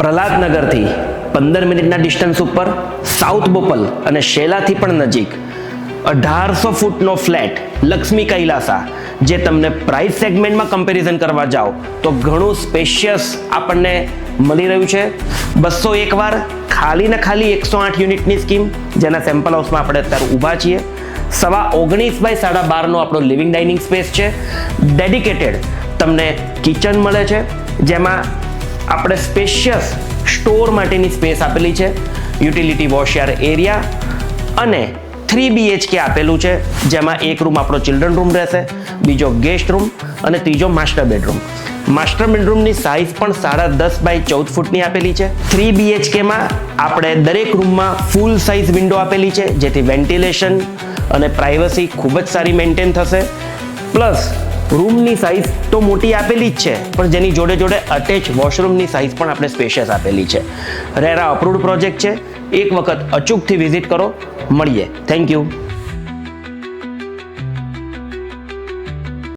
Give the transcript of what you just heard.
પ્રહલાદનગરથી 15 મિનિટના ડિસ્ટન્સ ઉપર, સાઉથ બોપલ અને શેલાથી પણ નજીક 1800 ફૂટનો ફ્લેટ લક્ષ્મી કૈલાસા, જે તમને પ્રાઇસ સેગમેન્ટમાં કમ્પેરિઝન કરવા જાઓ તો ઘણું સ્પેશિયસ આપણને મળી રહ્યું છે. 201 વાર ખાલી ને ખાલી 108 યુનિટની સ્કીમ, જેના સેમ્પલ હાઉસમાં આપણે અત્યારે ઊભા છીએ. 19.5 બાય 12.5 નો આપણો લિવિંગ ડાઇનિંગ સ્પેસ છે. ડેડિકેટેડ તમને કિચન મળે છે, જેમાં આપણે સ્પેશિયસ સ્ટોર માટેની સ્પેસ આપેલી છે. યુટિલિટી વોશયાર એરિયા અને 3 BHK આપેલું છે, જેમાં એક રૂમ આપણો ચિલ્ડ્રન રૂમ રહેશે, બીજો ગેસ્ટ રૂમ અને ત્રીજો માસ્ટર બેડરૂમ. માસ્ટર બેડરૂમની સાઇઝ પણ 10.5 બાય 14 ફૂટની આપેલી છે. 3 BHKમાં આપણે દરેક રૂમમાં ફૂલ સાઇઝ વિન્ડો આપેલી છે, જેથી વેન્ટિલેશન અને પ્રાઇવસી ખૂબ જ સારી મેન્ટેન થશે. પ્લસ રૂમની સાઇઝ તો મોટી આપેલી જ છે, પણ જેની જોડે જોડે અટેચ વોશરૂમની સાઇઝ પણ આપણે સ્પેશિયસ આપેલી છે. રેરા અપ્રુવડ પ્રોજેક્ટ છે. એક વખત અચૂકથી વિઝિટ કરો. મળીએ. Thank you.